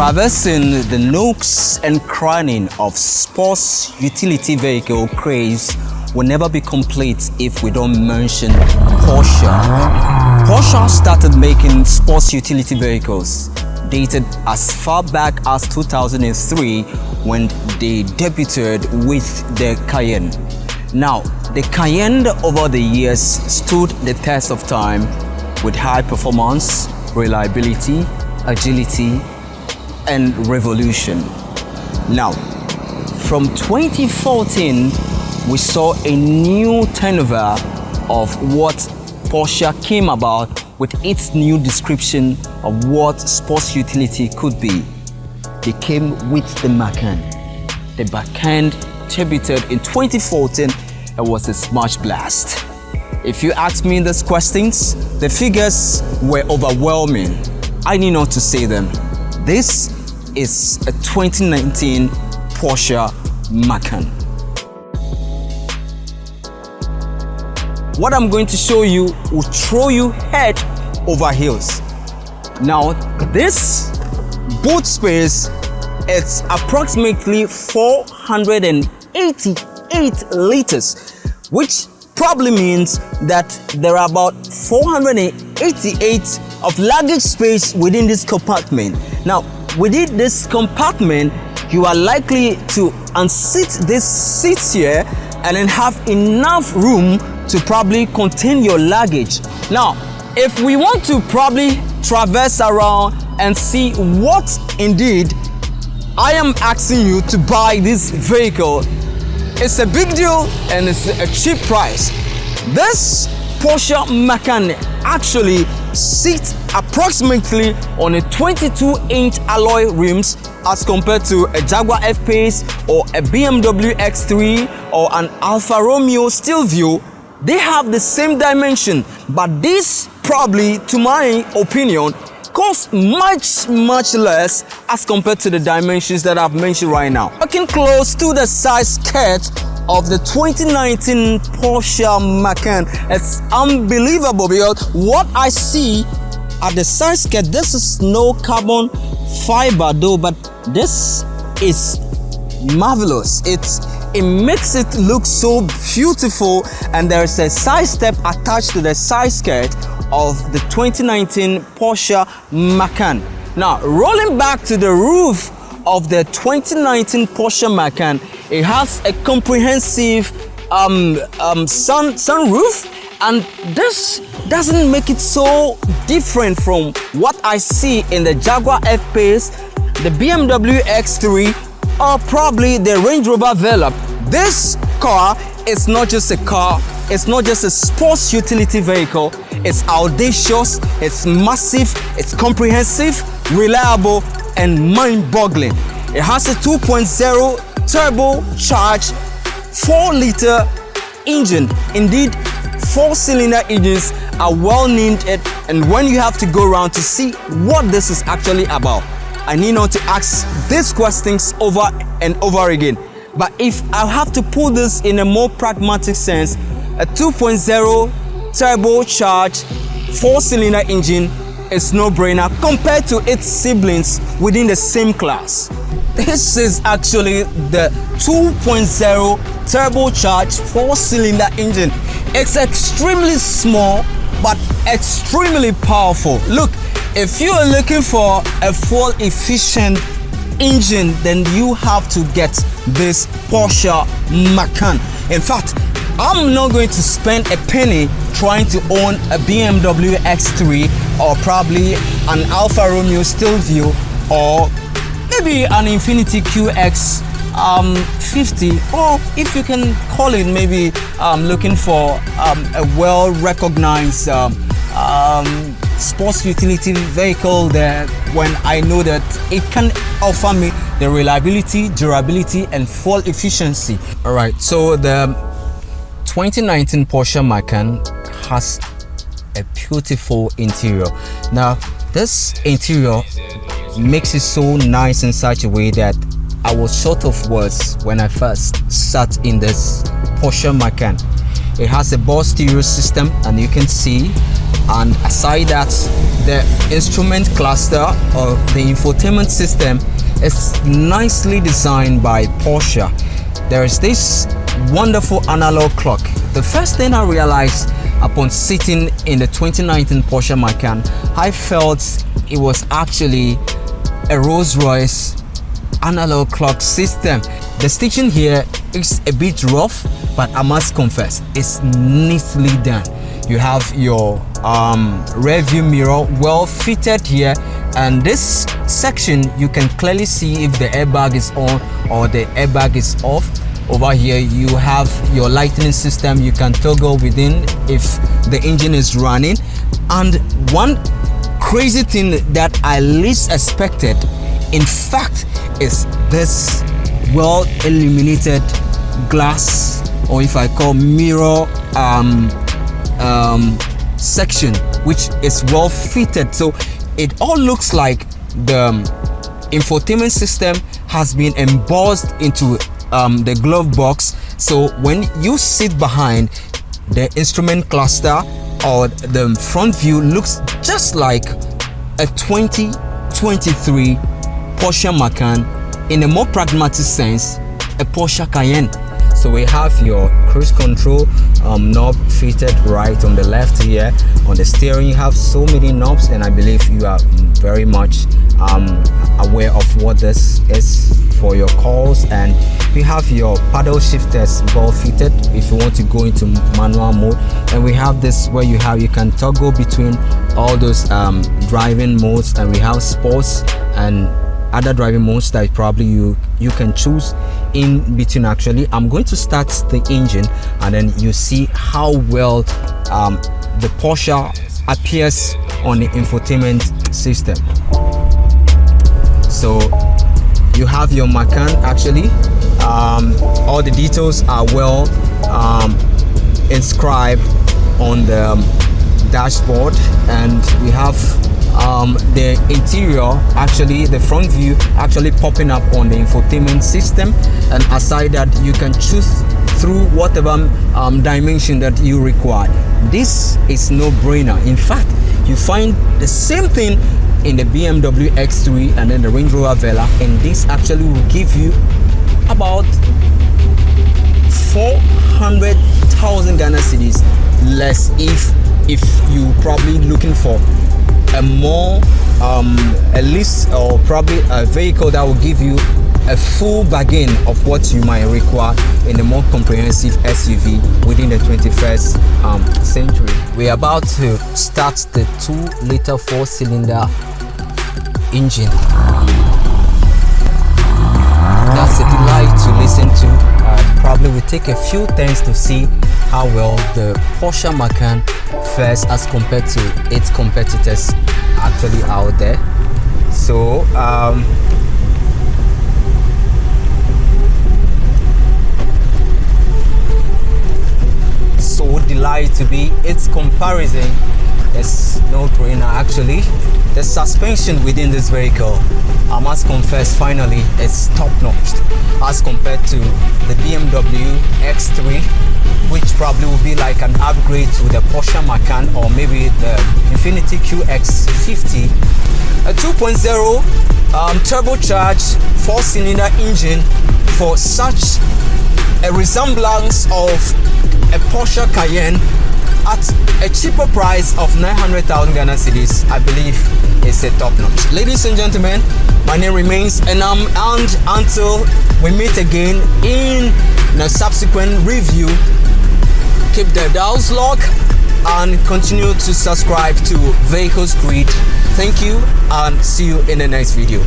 Traversing the nooks and crannies of sports utility vehicle craze will never be complete if we don't mention Porsche. Porsche started making sports utility vehicles dated as far back as 2003 when they debuted with the Cayenne. Now, the Cayenne over the years stood the test of time with high performance, reliability, agility, and revolution. Now, from 2014, we saw a new turnover of what Porsche came about with its new description of what sports utility could be. They came with the Macan. The Macan debuted in 2014 and was a smash blast. If you ask me these questions, the figures were overwhelming. I need not to say them. This is a 2019 Porsche Macan. What I'm going to show you will throw you head over heels. Now, this boot space is approximately 488 liters, which probably means that there are about 488 of luggage space within this compartment. Now, within this compartment, you are likely to unseat this seat here and then have enough room to probably contain your luggage. Now, if we want to probably traverse around and see what indeed I am asking you to buy this vehicle, it's a big deal and it's a cheap price. This Porsche Macan actually sits approximately on a 22-inch alloy rims as compared to a Jaguar F-Pace or a BMW X3 or an Alfa Romeo Stelvio. They have the same dimension, but this probably, to my opinion, costs much less as compared to the dimensions that I've mentioned right now. Looking close to the side skirt of the 2019 Porsche Macan, it's unbelievable because what I see at the side skirt, this is no carbon fiber though, but this is marvelous. It makes it look so beautiful, and there is a side step attached to the side skirt of the 2019 Porsche Macan. Now, rolling back to the roof of the 2019 Porsche Macan, it has a comprehensive sunroof, and this doesn't make it so different from what I see in the Jaguar F-Pace, the BMW X3, or probably the Range Rover Vogue. This car is not just a car, it's not just a sports utility vehicle, it's audacious, it's massive, it's comprehensive, reliable, and mind-boggling. It has a 2.0 turbocharged 4-liter engine. Indeed, 4-cylinder engines are well named, and when you have to go around to see what this is actually about, I need not to ask these questions over and over again. But if I have to put this in a more pragmatic sense, a 2.0 turbocharged 4-cylinder engine is no-brainer compared to its siblings within the same class. This is actually the 2.0 turbocharged 4-cylinder engine. It's extremely small but extremely powerful. Look, if you are looking for a fuel efficient engine, then you have to get this Porsche Macan. In fact, I'm not going to spend a penny trying to own a BMW X3 or probably an Alfa Romeo Stelvio or maybe an Infiniti QX50, or if you can call it, maybe looking for a well-recognized sports utility vehicle there, when I know that it can offer me the reliability, durability, and fuel efficiency. All right, so the 2019 Porsche Macan has a beautiful interior. Now, this interior makes it so nice in such a way that I was short of words when I first sat in this Porsche Macan. It has a ball stereo system, and you can see, and aside that, the instrument cluster or the infotainment system is nicely designed by Porsche. There is this wonderful analog clock. The first thing I realized upon sitting in the 2019 Porsche Macan, I felt it was actually a Rolls-Royce analog clock system. The stitching here is a bit rough, but I must confess, it's neatly done. You have your rear view mirror well fitted here, and this section you can clearly see if the airbag is on or the airbag is off. Over here you have your lighting system. You can toggle within if the engine is running. And one crazy thing that I least expected, in fact, is this well illuminated glass, or if I call mirror section, which is well fitted. So it all looks like the infotainment system has been embossed into the glove box. So when you sit behind, the instrument cluster or the front view looks just like a 2023 Porsche Macan, in a more pragmatic sense, a Porsche Cayenne. So we have your cruise control knob fitted right on the left here. On the steering you have so many knobs, and I believe you are very much aware of what this is for your calls. And we have your paddle shifters well fitted if you want to go into manual mode. And we have this where you can toggle between all those driving modes, and we have sports and other driving modes that probably you can choose in between. Actually, I'm going to start the engine, and then you see how well the Porsche appears on the infotainment system. So you have your Macan. Actually, all the details are well inscribed on the dashboard, and we have the interior, actually the front view actually popping up on the infotainment system. And aside that, you can choose through whatever dimension that you require. This is no brainer. In fact, you find the same thing in the BMW X3 and then the Range Rover Vogue, and this actually will give you about 400,000 Ghana cedis less if you probably looking for a more a list, or probably a vehicle that will give you a full bargain of what you might require in a more comprehensive SUV within the 21st century. We're about to start the 2-liter 4-cylinder engine. That's a delight to listen to. Probably will take a few turns to see how well the Porsche Macan fares as compared to its competitors actually out there. So so delight to be its comparison. It's no brainer. Actually, the suspension within this vehicle, I must confess, finally, is top-notch as compared to the BMW X3, which probably will be like an upgrade to the Porsche Macan, or maybe the Infiniti QX50. A 2.0 turbocharged 4-cylinder engine for such a resemblance of a Porsche Cayenne at a cheaper price of 900,000 Ghana cedis, I believe is a top notch. Ladies and gentlemen, my name remains Enam, and until we meet again in a subsequent review, keep the dials locked and continue to subscribe to Vehicles Grid. Thank you, and see you in the next video.